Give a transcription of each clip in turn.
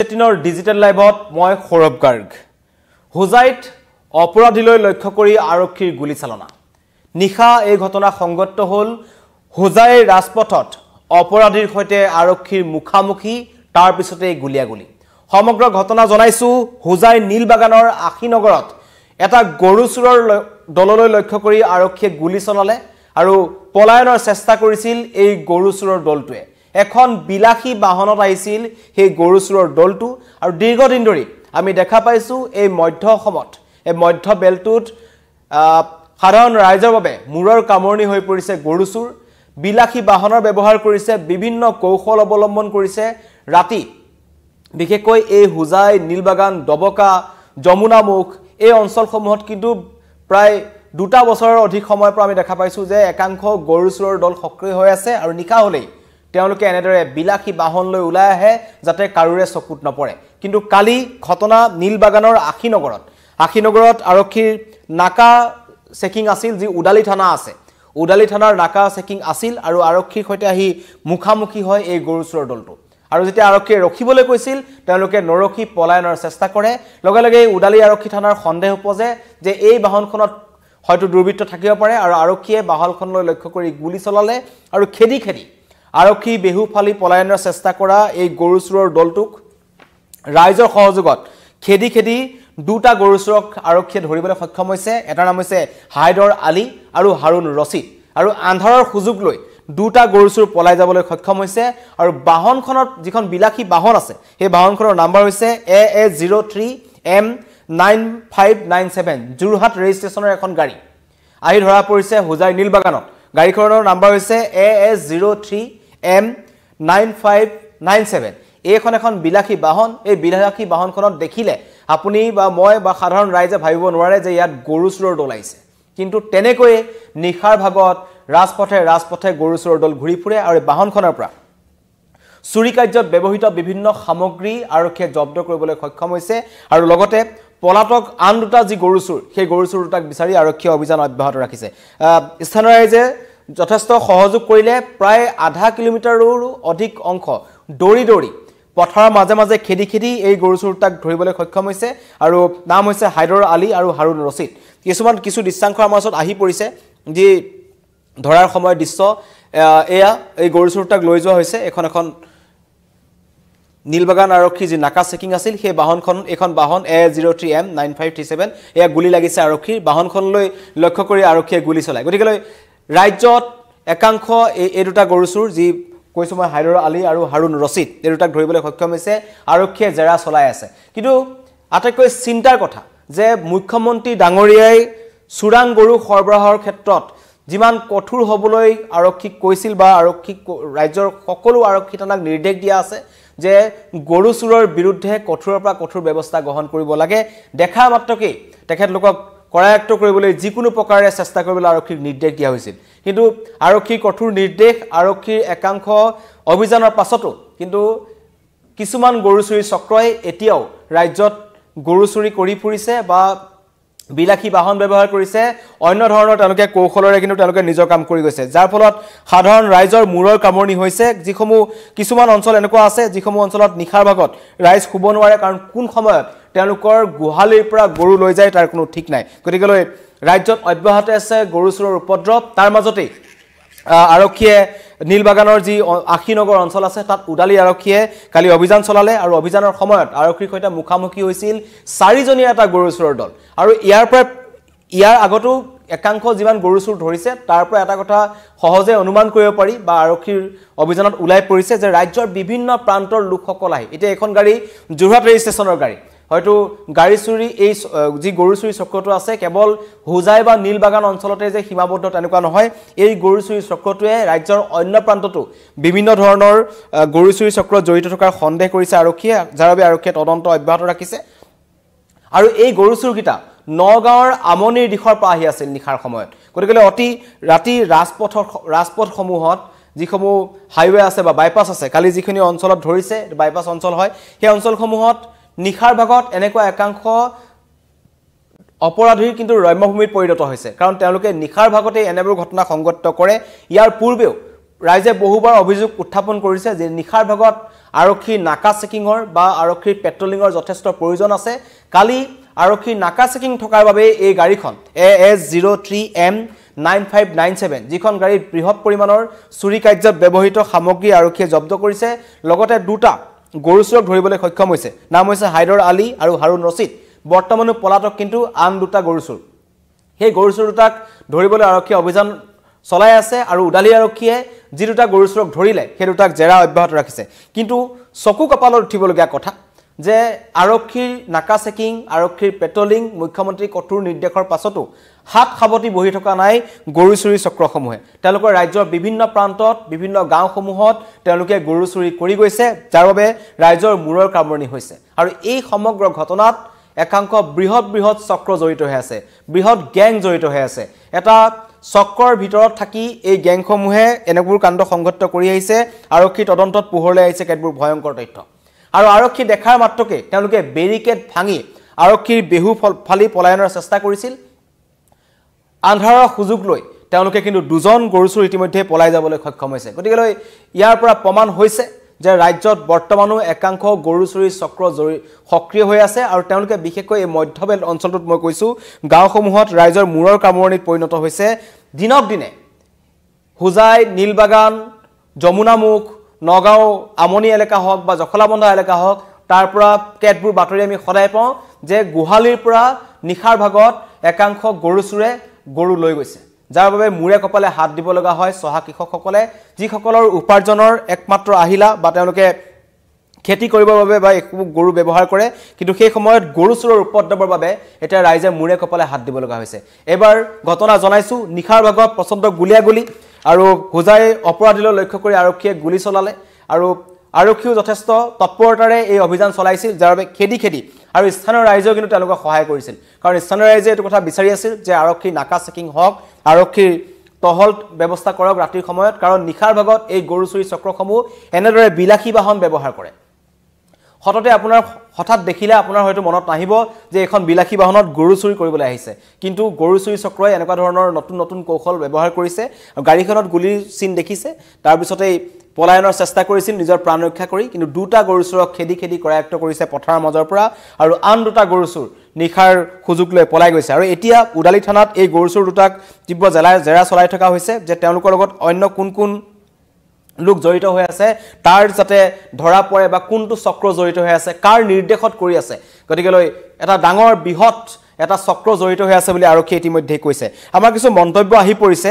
দিনৰ ডিজিটেল লাইভত মই সৌৰভ গাৰ্গ হুজাইত অপৰাধীলৈ লক্ষ্য কৰি আৰক্ষীৰ গুলীচালনা নিশা এই ঘটনা সংঘটিত হল হুজাইৰ ৰাজপথত অপৰাধীৰ সৈতে আৰক্ষীৰ মুখামুখি তাৰ পিছতে গুলিয়াগুলি সমগ্ৰ ঘটনা জনাইছো হুজাই নীলবাগানৰ আখিনগৰত এটা গৰুচুৰৰ দললৈ লক্ষ্য কৰি আৰক্ষীয়ে গুলি চলালে আৰু পলায়নৰ চেষ্টা কৰিছিল এই গৰুচুৰৰ দলটোৱে এখন বিলাসী বাহনত আহিছিল সেই গৰুচুৰৰ দলটো আৰু দীৰ্ঘদিন ধৰি আমি দেখা পাইছো এই মধ্য অসমত এই মধ্য বেলটোত সাধাৰণ ৰাইজৰ বাবে মুৰৰ কামৰণি হৈ পৰিছে গৰুচুৰ বিলাসী বাহনৰ ব্যৱহাৰ কৰিছে বিভিন্ন কৌশল অৱলম্বন কৰিছে ৰাতি বিশেষকৈ এই হুজাই নীলবাগান দবকা যমুনামুখ এই অঞ্চলসমূহত কিন্তু প্ৰায় দুটা বছৰৰ অধিক সময়ৰ পৰা আমি দেখা পাইছো যে একাংশ গৰুচুৰৰ দল সক্ৰিয় হৈ আছে আৰু নিকা হলেই তেওঁলোকে এনেদৰে বিলাসী বাহন লৈ ওলাই আহে যাতে কাৰুৰে চকুত নপৰে কিন্তু কালি ঘটনা নীলবাগানৰ আখিনগৰত আৰক্ষীৰ নাকা চেকিং আছিল যি উডালি থানা আছে উডালি থানাৰ নাকা চেকিং আছিল আৰু আৰক্ষীৰ সৈতে আহি মুখামুখি হয় এই গৰুচুৰৰ দলটো আৰু যেতিয়া আৰক্ষীয়ে ৰখিবলৈ কৈছিল তেওঁলোকে নৰখি পলায়নৰ চেষ্টা কৰে লগে লগে উডালি আৰক্ষী থানাৰ সন্দেহ উপজে যে এই বাহনখনত হয়তো দুৰ্বৃত্ত থাকিব পাৰে আৰু আৰক্ষীয়ে বাহনখনলৈ লক্ষ্য কৰি গুলি চলালে আৰু খেদি আৰক্ষী বেহুফালি পলায়নৰ চেষ্টা কৰা এই গৰুচুৰৰ দলটোক ৰাইজৰ সহযোগত খেদি দুটা গৰুচুৰক আৰক্ষীয়ে ধৰিবলৈ সক্ষম হৈছে এটাৰ নাম হৈছে হায়দৰ আলী আৰু হাৰুন ৰছিদ আৰু আন্ধাৰৰ সুযোগ লৈ দুটা গৰুচুৰ পলাই যাবলৈ সক্ষম হৈছে আৰু বাহনখনত যিখন বিলাসী বাহন আছে সেই বাহনখনৰ নম্বৰ হৈছে AA03M9597 জুৰহাট ৰেজিষ্ট্ৰেচনৰ এখন গাড়ী আহি ধৰা পৰিছে হুজাই নীলবাগানত গাড়ীখনৰ নম্বৰ হৈছে AA03M9597 এইখন এখন বিলাসী বাহন এই বিলাসী বাহনখনত দেখিলে আপুনি বা মই বা সাধাৰণ ৰাইজে ভাবিব নোৱাৰে যে ইয়াত গৰুচুৰৰ দল আহিছে কিন্তু তেনেকৈ নিখাৰ ভাগত ৰাজপথে গৰুচুৰৰ দল ঘূৰি ফুৰে আৰু বাহনখনৰ পৰা চুৰি কাৰ্যত ব্যৱহৃত বিভিন্ন সামগ্ৰী আৰক্ষীয়ে জব্দ কৰিবলৈ সক্ষম হৈছে আৰু লগতে পলাতক আন দুটা যি গৰুচুৰ সেই গৰুচুৰ দুটাক বিচাৰি আৰক্ষীয়ে অভিযান অব্যাহত ৰাখিছে স্থানীয় ৰাইজে যথেষ্ট সহযোগ কৰিলে প্ৰায় আধা কিলোমিটাৰৰো অধিক অংশ দৌৰি পথাৰৰ মাজে খেদি এই গৰুচুৰ দুটাক ধৰিবলৈ সক্ষম হৈছে আৰু নাম হৈছে হায়দৰ আলী আৰু হাৰুন ৰছিদ কিছু দৃশ্যাংশ আমাৰ ওচৰত আহি পৰিছে যি ধৰাৰ সময় দৃশ্য এয়া এই গৰুচুৰ দুটাক লৈ যোৱা হৈছে এখন নীলবাগান আৰক্ষী যি নাকা চেকিং আছিল সেই এখন বাহন AA03M9537 এয়া গুলি লাগিছে আৰক্ষীৰ বাহনখনলৈ লক্ষ্য কৰি আৰক্ষীয়ে গুলি চলায় গতিকে ৰাজ্যত একাংশ এই দুটা গৰুচুৰ যি কৈছো মই হায়দৰ আলী আৰু হাৰুন ৰছিদ এই দুটাক ধৰিবলৈ সক্ষম হৈছে আৰক্ষীয়ে জেৰা চলাই আছে কিন্তু আটাইতকৈ চিন্তাৰ কথা যে মুখ্যমন্ত্ৰী ডাঙৰীয়াই চুৰাং গৰু সৰবৰাহৰ ক্ষেত্ৰত যিমান কঠোৰ হ'বলৈ আৰক্ষীক কৈছিল বা আৰক্ষীক ৰাজ্যৰ সকলো আৰক্ষী থানাক নিৰ্দেশ দিয়া আছে যে গৰুচুৰৰ বিৰুদ্ধে কঠোৰৰ পৰা কঠোৰ ব্যৱস্থা গ্ৰহণ কৰিব লাগে দেখা মাত্ৰকে তেখেতলোকক কৰায়ত্ব কৰিবলৈ যিকোনো প্ৰকাৰে চেষ্টা কৰিবলৈ আৰক্ষীক নিৰ্দেশ দিয়া হৈছিল কিন্তু আৰক্ষীৰ কঠোৰ নিৰ্দেশ আৰক্ষীৰ একাংশ অভিযানৰ পাছতো কিন্তু কিছুমান গৰুচুৰি চক্ৰই এতিয়াও ৰাজ্যত গৰুচুৰি কৰি ফুৰিছে বা বিলাসী বাহন ব্যৱহাৰ কৰিছে অন্য ধৰণৰ তেওঁলোকে কৌশলৰে কিন্তু তেওঁলোকে নিজৰ কাম কৰি গৈছে যাৰ ফলত সাধাৰণ ৰাইজৰ মূৰৰ কামৰণি হৈছে যিসমূহ কিছুমান অঞ্চল এনেকুৱা আছে যিসমূহ অঞ্চলত নিখাৰ ভাগত ৰাইজ শুব নোৱাৰে কাৰণ কোন সময়ত তেওঁলোকৰ গুহালিৰ পৰা গৰু লৈ যায় তাৰ কোনো ঠিক নাই গতিকে ৰাজ্যত অব্যাহত আছে গৰুচুৰৰ উপদ্ৰৱ তাৰ মাজতে আৰক্ষীয়ে নীলবাগানৰ যি আখিনগৰ অঞ্চল আছে তাত উডালি আৰক্ষীয়ে কালি অভিযান চলালে আৰু অভিযানৰ সময়ত আৰক্ষীৰ সৈতে মুখামুখি হৈছিল 4জনীয়া এটা গৰুচুৰৰ দল আৰু ইয়াৰ আগতো একাংশ যিমান গৰুচুৰ ধৰিছে তাৰ পৰা এটা কথা সহজে অনুমান কৰিব পাৰি বা আৰক্ষীৰ অভিযানত ওলাই পৰিছে যে ৰাজ্যৰ বিভিন্ন প্ৰান্তৰ লোকসকল আহি এতিয়া এখন গাড়ী জুৰহাট ৰেজিষ্ট্ৰেচনৰ গাড়ী হয়তো গাড়ী চুৰি এই যি গৰুচুৰি চক্ৰটো আছে কেৱল হুজাই বা নীলবাগান অঞ্চলতে যে সীমাবদ্ধ তেনেকুৱা নহয় এই গৰুচুৰি চক্ৰটোৱে ৰাজ্যৰ অন্য প্ৰান্ততো বিভিন্ন ধৰণৰ গৰুচুৰি চক্ৰত জড়িত থকাৰ সন্দেহ কৰিছে আৰক্ষীয়ে যাৰ বাবে আৰক্ষীয়ে তদন্ত অব্যাহত ৰাখিছে আৰু এই গৰুচুৰকিটা নগাঁৱৰ আমনিৰ দিশৰ পৰা আহি আছিল নিখাৰ সময়ত গতিকে অতি ৰাতি ৰাজপথসমূহত যিসমূহ হাইৱে আছে বা বাইপাছ আছে কালি যিখিনি অঞ্চলত ধৰিছে বাইপাছ অঞ্চল হয় সেই অঞ্চলসমূহত নিখাৰ ভাগত এনেকুৱা একাংশ অপৰাধীৰ কিন্তু ৰম্যভূমিত পৰিণত হৈছে কাৰণ তেওঁলোকে নিখাৰ ভাগতে এনেবোৰ ঘটনা সংঘটিত কৰে ইয়াৰ পূৰ্বেও ৰাইজে বহুবাৰ অভিযোগ উত্থাপন কৰিছে যে নিশাৰ ভাগত আৰক্ষীৰ নাকা চেকিঙৰ বা আৰক্ষীৰ পেট্ৰলিঙৰ যথেষ্ট প্ৰয়োজন আছে কালি আৰক্ষীৰ নাকা চেকিং থকাৰ বাবে এই গাড়ীখন AS03M9597 যিখন গাড়ীত বৃহৎ পৰিমাণৰ চুৰি কাৰ্যত ব্যৱহৃত সামগ্ৰী আৰক্ষীয়ে জব্দ কৰিছে লগতে দুটা গৰু চোৰক ধৰিবলৈ সক্ষম হৈছে নাম হৈছে হাইদৰ আলী আৰু হাৰুন ৰছিদ বৰ্তমানো পলাতক কিন্তু আন দুটা গৰু চোৰ সেই গৰু চোৰ দুটাক ধৰিবলৈ আৰক্ষী অভিযান চলাই আছে আৰু উদালি আৰক্ষীয়ে যি দুটা গৰু চোৰক ধৰিলে সেই দুটাক জেৰা অব্যাহত ৰাখিছে কিন্তু চকু কপালত উঠিবলগীয়া কথা যে আৰক্ষীৰ নাকা চেকিং আৰক্ষীৰ পেট্ৰলিং মুখ্যমন্ত্ৰী কঠোৰ নিৰ্দেশৰ পাছতো হাত সাৱটি বহি থকা নাই গৰু চুৰি চক্ৰসমূহে তেওঁলোকৰ ৰাজ্যৰ বিভিন্ন প্ৰান্তত বিভিন্ন গাঁওসমূহত তেওঁলোকে গৰু চুৰি কৰি গৈছে যাৰ বাবে ৰাজ্যৰ মূৰৰ কামৰণি হৈছে আৰু এই সমগ্ৰ ঘটনাত একাংশ বৃহৎ চক্ৰ জড়িত হৈ আছে বৃহৎ গ্যাং জড়িত হৈ আছে এটা চক্ৰৰ ভিতৰত থাকি এই গ্যাংসমূহে এনেবোৰ কাণ্ড সংঘটিত কৰি আহিছে আৰক্ষী তদন্তত পোহৰলৈ আহিছে কেতবোৰ ভয়ংকৰ তথ্য আৰু আৰক্ষী দেখাৰ মাত্ৰকে তেওঁলোকে বেৰিকেড ভাঙি আৰক্ষীৰ বেহু ফালি পলায়নৰ চেষ্টা কৰিছিল আন্ধাৰৰ সুযোগ লৈ তেওঁলোকে কিন্তু দুজন গৰু চোৰ ইতিমধ্যে পলাই যাবলৈ সক্ষম হৈছে গতিকে ইয়াৰ পৰা প্ৰমাণ হৈছে যে ৰাজ্যত বৰ্তমানো একাংশ গৰু চুৰি চক্ৰ সক্ৰিয় হৈ আছে আৰু তেওঁলোকে বিশেষকৈ এই মধ্যবেল্ট অঞ্চলটোত মই কৈছো গাঁওসমূহত ৰাইজৰ মূৰৰ কামৰণিত পৰিণত হৈছে দিনক দিনে হুজাই নীলবাগান যমুনামুখ নগাঁও আমনি এলেকা হওক বা জখলাবন্ধা এলেকা হওক তাৰ পৰা কেতবোৰ বাতৰি আমি সদায় পাওঁ যে গুহালিৰ পৰা নিখাৰ ভাগত একাংশ গৰু চুৰে গৰু লৈ গৈছে যাৰ বাবে মূৰে কপালে হাত দিব লগা হয় সহা কৃষকসকলে যিসকলৰ উপাৰ্জনৰ একমাত্ৰ আহিলা বা তেওঁলোকে খেতি কৰিবৰ বাবে বা গৰু ব্যৱহাৰ কৰে কিন্তু সেই সময়ত গৰু চুৰৰ উপদ্ৰৱৰ বাবে এতিয়া ৰাইজে মূৰে কপালে হাত দিব লগা হৈছে এবাৰ ঘটনা জনাইছো নিখাৰ ভাগত প্ৰচণ্ড গুলিয়াগুলি আৰু হুজাই অপৰাধীলৈ লক্ষ্য কৰি আৰক্ষীয়ে গুলি চলালে আৰু আৰক্ষীও যথেষ্ট তৎপৰতাৰে এই অভিযান চলাইছিল যাৰ বাবে খেদি আৰু স্থানীয় ৰাইজেও কিন্তু তেওঁলোকক সহায় কৰিছিল কাৰণ স্থানীয় ৰাইজে এইটো কথা বিচাৰি আছিল যে আৰক্ষী নাকা চেকিং হওক আৰক্ষীৰ টহল ব্যৱস্থা কৰক ৰাতিৰ সময়ত কাৰণ নিখাৰ ভাগত এই গৰু চুৰি চক্ৰসমূহ এনেদৰে বিলাসী বাহন ব্যৱহাৰ কৰে হঠাতে আপোনাৰ হঠাৎ দেখিলে আপোনাৰ হয়তো মনত নাহিব যে এখন বিলাসী বাহনত গৰু চুৰি কৰিবলৈ আহিছে কিন্তু গৰু চুৰি চক্ৰই এনেকুৱা ধৰণৰ নতুন কৌশল ব্যৱহাৰ কৰিছে আৰু গাড়ীখনত গুলিৰ চিন দেখিছে তাৰ পিছতেই পলায়নৰ চেষ্টা কৰিছিল নিজৰ প্ৰাণ ৰক্ষা কৰি কিন্তু দুটা গৰু চুৰক খেদি কৰায়ত্ব কৰিছে পথাৰৰ মাজৰ পৰা আৰু আন দুটা গৰু চুৰ নিখাৰ সুযোগ লৈ পলাই গৈছে আৰু এতিয়া উদালি থানাত এই গৰু চুৰ দুটাক তীব্ৰ জেৰা চলাই থকা হৈছে যে তেওঁলোকৰ লগত অন্য কোন লোক জড়িত হৈ আছে তাৰ যাতে ধৰা পৰে বা কোনটো চক্ৰ জড়িত হৈ আছে কাৰ নিৰ্দেশত কৰি আছে গতিকে এটা ডাঙৰ বৃহৎ এটা চক্ৰ জড়িত হৈ আছে বুলি আৰক্ষী ইতিমধ্যে কৈছে আমাৰ কিছু মন্তব্য আহি পৰিছে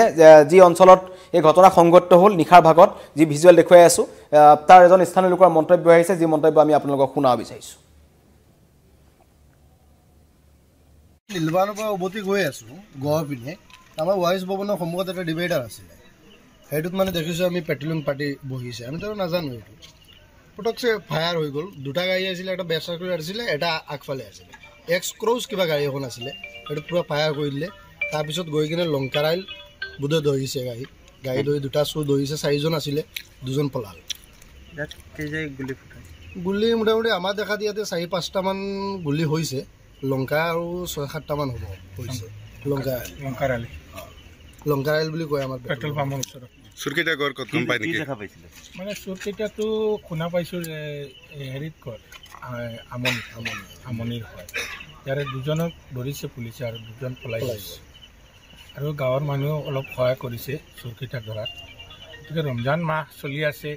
যি অঞ্চলত এই ঘটনা সংঘটিত হ'ল নিখাৰ ভাগত যি ভিজুৱেল দেখুৱাই আছো তাৰ এজন স্থানীয় লোকৰ মন্তব্য আহিছে যি মন্তব্য আমি আপোনালোকক শুনাব বিচাৰিছো নীলবাগানৰ পৰা উভতি গৈ আছো গড় পিনে আমাৰ ৱাইছ ভৱনৰ সন্মুখত এটা ডিভাইডাৰ আছিলে সেইটোত মানে দেখিছোঁ আমি পেট্ৰলিং পাৰ্টি বহিছে আমি তো নাজানো এইটো পটকছে ফায়াৰ হৈ গ'ল দুটা গাড়ী আছিলে এটা বেক চাৰ্কুলাৰ আছিলে এটা আগফালে আছিলে এক্সক্ৰ'জ কিবা গাড়ী এখন আছিলে সেইটো পূৰা ফায়াৰ কৰি দিলে তাৰপিছত গৈ কিনে লংকাৰাইল বোধহয় দহিছে গাড়ী দহি দুটা চুৰ দহিছে চাৰিজন আছিলে দুজন পলাল গুলি মোটামুটি আমাৰ দেখা দিয়াতে 4-5টামান গুলি হৈছে লংকা আৰু 6-7টামান হ'ব হৈছে লংকাৰাইল বুলি কয় আমাৰ পেট্ৰল পাম্পৰ ওচৰত চুৰকেইটা গড় ক'ত গম পাই নেকি দেখা পাইছিলে মানে চুৰকেইটাটো শুনা পাইছোঁ যে হেৰিত কয় আমনিৰ হয় ইয়াৰে দুজনক ধৰিছে পুলিচে আৰু দুজন পলাই গৈছে আৰু গাঁৱৰ মানুহেও অলপ সহায় কৰিছে চুৰকেইটাক ধৰাত গতিকে ৰমজান মাহ চলি আছে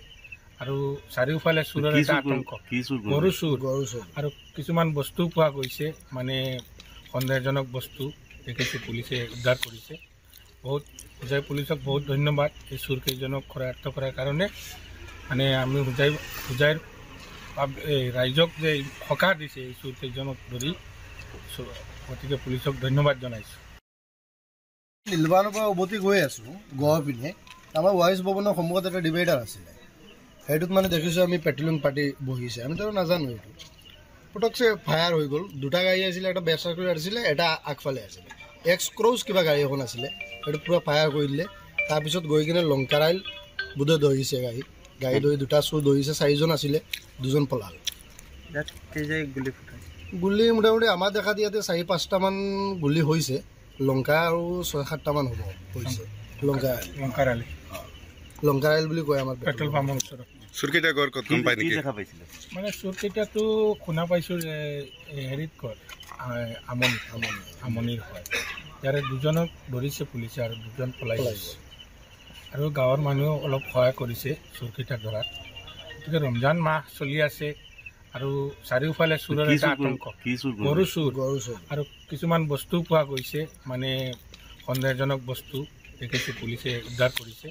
আৰু চাৰিওফালে চুৰৰ এটা আতংক গৰু চুৰ আৰু কিছুমান বস্তু পোৱা গৈছে মানে সন্দেহজনক বস্তু দেখিছে পুলিচে উদ্ধাৰ কৰিছে বহুত হুজাই পুলিচক বহুত ধন্যবাদ এই চুৰকেইজনক কৰায়ত্ব কৰাৰ কাৰণে মানে আমি হুজাইৰ ৰাইজক যে সকাহ দিছে এই চুৰকেইজনক ধৰি গতিকে পুলিচক ধন্যবাদ জনাইছোঁ নীলবাগানৰ পৰা উভতি গৈ আছো গড় পিনে আমাৰ ৱাইছ ভৱনৰ সন্মুখত এটা ডিভাইডাৰ আছিলে সেইটোত মানে দেখিছোঁ আমি পেট্ৰলিং পাৰ্টি বহিছে আমি তো নাজানো এইটো পটকছে ফায়াৰ হৈ গ'ল দুটা গাড়ী আছিলে এটা বেক চাৰ্কুলাৰ আছিলে এটা আগফালে আছিলে এক্সক্ৰ'জ কিবা গাড়ী এখন আছিলে সেইটো পূৰা ফায়াৰ কৰি দিলে তাৰপিছত গৈ কিনে লংকাৰাইল বোধহয় দহিছে গাড়ী দহি দুটা চুৰ দহিছে চাৰিজন আছিলে দুজন পলাল গুলি মোটামুটি আমাৰ দেখা দিয়াতে 4-5টামান গুলি হৈছে লংকা আৰু 6-7টামান হ'ব হৈছে লংকাৰাইল বুলি কয় আমাৰ পেট্ৰল পাম্পৰ ওচৰত চুৰকেইটা গড় ক'ত গম পাই নেকি মানে চোৰকেইটাতো শুনা পাইছোঁ যে হেৰিত কয় আমনিৰ হয় ইয়াৰে দুজনক ধৰিছে পুলিচে আৰু দুজন পলাই গৈছে আৰু গাঁৱৰ মানুহেও অলপ সহায় কৰিছে চোৰকেইটা ধৰাত গতিকে ৰমজান মাহ চলি আছে আৰু চাৰিওফালে চোৰৰ এটা আতংক গৰু চোৰ আৰু কিছুমান বস্তু পোৱা গৈছে মানে সন্দেহজনক বস্তু দেখিছোঁ পুলিচে উদ্ধাৰ কৰিছে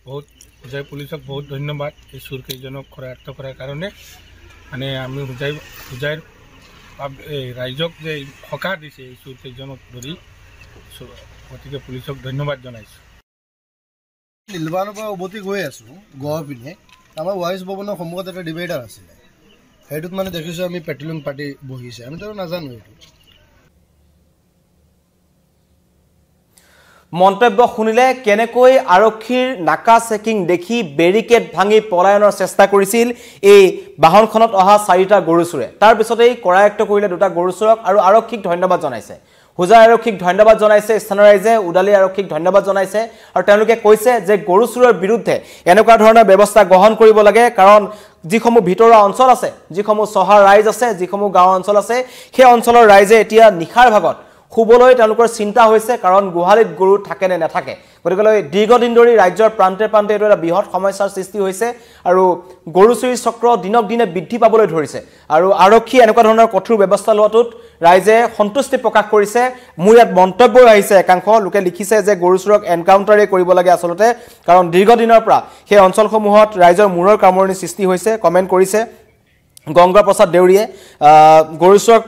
বহুত হোজাই পুলিচক বহুত ধন্যবাদ এই চোৰকেইজনক কৰায়ত্ব কৰাৰ কাৰণে মানে আমি হোজাইৰ ৰাইজক যে সকাহ দিছে এই চোৰকেইজনক ধৰি গতিকে পুলিচক ধন্যবাদ জনাইছোঁ নীলবানৰ পৰা উভতি গৈ আছোঁ গড় পিনে আমাৰ ৱাইচ ভৱনৰ সন্মুখত এটা ডিভাইডাৰ আছিলে সেইটোত মানে দেখিছোঁ আমি পেট্ৰলিং পাৰ্টি বহিছে আমিতো নাজানো এইটো মন্তব্য শুনিলে কেনেকৈ আৰক্ষীৰ নাকা চেকিং দেখি বেৰিকেড ভাঙি পলায়নৰ চেষ্টা কৰিছিল এই বাহনখনত অহা 4টা গৰু চোৰে তাৰ পিছতেই কৰায়ত্ব কৰিলে 2টা গৰু চোৰক আৰু আৰক্ষীক ধন্যবাদ জনাইছে হোজাই আৰক্ষীক ধন্যবাদ জনাইছে স্থানীয় ৰাইজে উদালি আৰক্ষীক ধন্যবাদ জনাইছে আৰু তেওঁলোকে কৈছে যে গৰু চোৰৰ বিৰুদ্ধে এনেকুৱা ধৰণৰ ব্যৱস্থা গ্ৰহণ কৰিব লাগে কাৰণ যিসমূহ ভিতৰুৱা অঞ্চল আছে যিসমূহ চহৰ ৰাইজ আছে যিসমূহ গাঁও অঞ্চল আছে সেই অঞ্চলৰ ৰাইজে এতিয়া নিখাৰ ভাগত খুবলৈ তেওঁলোকৰ চিন্তা হৈছে কাৰণ গুহালিত গৰু থাকে নে নাথাকে গতিকে দীৰ্ঘদিন ধৰি ৰাজ্যৰ প্ৰান্তে প্ৰান্তে এটা বৃহৎ সমস্যাৰ সৃষ্টি হৈছে আৰু গৰু চুৰি চক্ৰ দিনক দিনে বৃদ্ধি পাবলৈ ধৰিছে আৰু আৰক্ষী এনেকুৱা ধৰণৰ কঠোৰ ব্যৱস্থা লোৱাটোত ৰাইজে সন্তুষ্টি প্ৰকাশ কৰিছে মোৰ ইয়াত মন্তব্য আহিছে একাংশ লোকে লিখিছে যে গৰু চুৰক এনকাউণ্টাৰে কৰিব লাগে আসলতে কাৰণ দীৰ্ঘদিনৰ পৰা সেই অঞ্চলসমূহত ৰাইজৰ মূৰৰ কামৰণি সৃষ্টি হৈছে কমেন্ট কৰিছে গংগা প্ৰসাদ দেউৰীয়ে গৰু চুৰক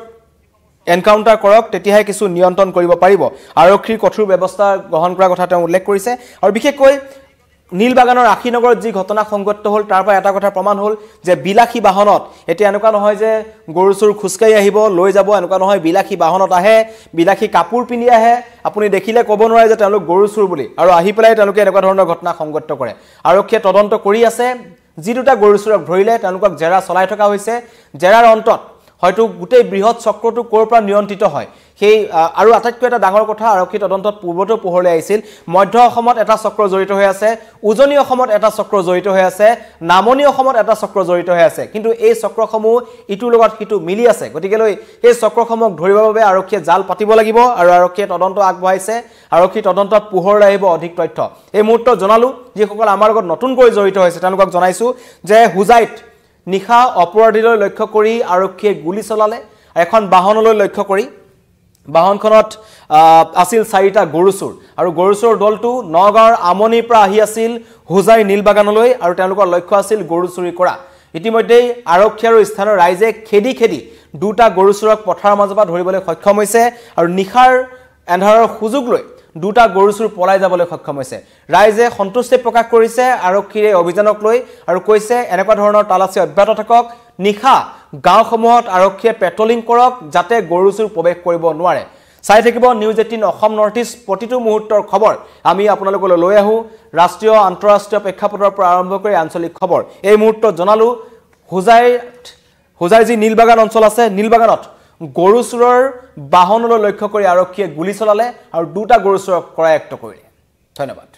এনকাউণ্টাৰ কৰক তেতিয়াহে কিছু নিয়ন্ত্ৰণ কৰিব পাৰিব আৰক্ষীৰ কঠোৰ ব্যৱস্থা গ্ৰহণ কৰাৰ কথা তেওঁ উল্লেখ কৰিছে আৰু বিশেষকৈ নীলবাগানৰ আশীনগৰত যি ঘটনা সংঘটিত হ'ল তাৰ পৰা এটা কথা প্ৰমাণ হ'ল যে বিলাসী বাহনত এতিয়া এনেকুৱা নহয় যে গৰু চোৰ খুচকাই আহিব লৈ যাব এনেকুৱা নহয় বিলাসী বাহনত আহে বিলাসী কাপোৰ পিন্ধি আহে আপুনি দেখিলে ক'ব নোৱাৰে যে তেওঁলোক গৰু চোৰ বুলি আৰু আহি পেলাই তেওঁলোকে এনেকুৱা ধৰণৰ ঘটনা সংঘটিত কৰে আৰক্ষীয়ে তদন্ত কৰি আছে যি 2টা গৰু চোৰক ধৰিলে তেওঁলোকক জেৰা চলাই থকা হৈছে জেৰাৰ অন্তত হয়তো গোটেই বৃহৎ চক্ৰটো কোৰ পৰা নিয়ন্ত্ৰিত হয় সেই আৰু আটাইতকৈ এটা ডাঙৰ কথা আৰক্ষী তদন্তত পূৰ্বতো পোহৰলৈ আহিছিল মধ্য অসমত এটা চক্ৰ জড়িত হৈ আছে উজনি অসমত এটা চক্ৰ জড়িত হৈ আছে নামনি অসমত এটা চক্ৰ জড়িত হৈ আছে কিন্তু এই চক্ৰসমূহ ইটোৰ লগত সিটো মিলি আছে গতিকে এই চক্ৰসমূহক ধৰিবৰ বাবে আৰক্ষীয়ে জাল পাতিব লাগিব আৰু আৰক্ষীয়ে তদন্ত আগবঢ়াইছে আৰক্ষী তদন্তত পোহৰলৈ আহিব অধিক তথ্য এই মুহূৰ্তত জনালো যিসকল আমাৰ লগত নতুনকৈ জড়িত হৈছে তেওঁলোকক জনাইছো যে হোজাইত নিখা অপৰাধীলৈ লক্ষ্য কৰি আৰক্ষীয়ে গুলি চলালে এখন বাহনলৈ লক্ষ্য কৰি বাহনখনত আছিল 4টা গৰু চোৰ আৰু গৰু চোৰ দলটো নগাঁৱৰ আমনিৰ পৰা আহি আছিল হোজাই নীলবাগানলৈ আৰু তেওঁলোকৰ লক্ষ্য আছিল গৰু চুৰি কৰা ইতিমধ্যে আৰক্ষী আৰু স্থানীয় ৰাইজে খেদি 2টা গৰু চোৰক পথাৰৰ মাজৰ পৰা ধৰিবলৈ সক্ষম হৈছে আৰু নিখাৰ এন্ধাৰৰ সুযোগ লৈ 2টা গৰু চুৰ পলাই যাবলৈ সক্ষম হৈছে ৰাইজে সন্তুষ্টি প্ৰকাশ কৰিছে আৰক্ষীৰ এই অভিযানক লৈ আৰু কৈছে এনেকুৱা ধৰণৰ তালাচী অব্যাহত থাকক নিখা গাঁওসমূহত আৰক্ষীয়ে পেট্ৰলিং কৰক যাতে গৰু চুৰ প্ৰৱেশ কৰিব নোৱাৰে চাই থাকিব নিউজ 18 অসম নৰ্থ ইষ্ট প্ৰতিটো মুহূৰ্তৰ খবৰ আমি আপোনালোকলৈ লৈ আহো ৰাষ্ট্ৰীয় আন্তঃৰাষ্ট্ৰীয় প্ৰেক্ষাপটৰ পৰা আৰম্ভ কৰি আঞ্চলিক খবৰ এই মুহূৰ্তত জনালো হোজাই যি নীলবাগান অঞ্চল আছে নীলবাগানত গৰু চুৰৰ বাহনলৈ লক্ষ্য কৰি আৰক্ষীয়ে গুলি চলালে আৰু 2টা গৰু চুৰক কৰায়ত্ব কৰিলে ধন্যবাদ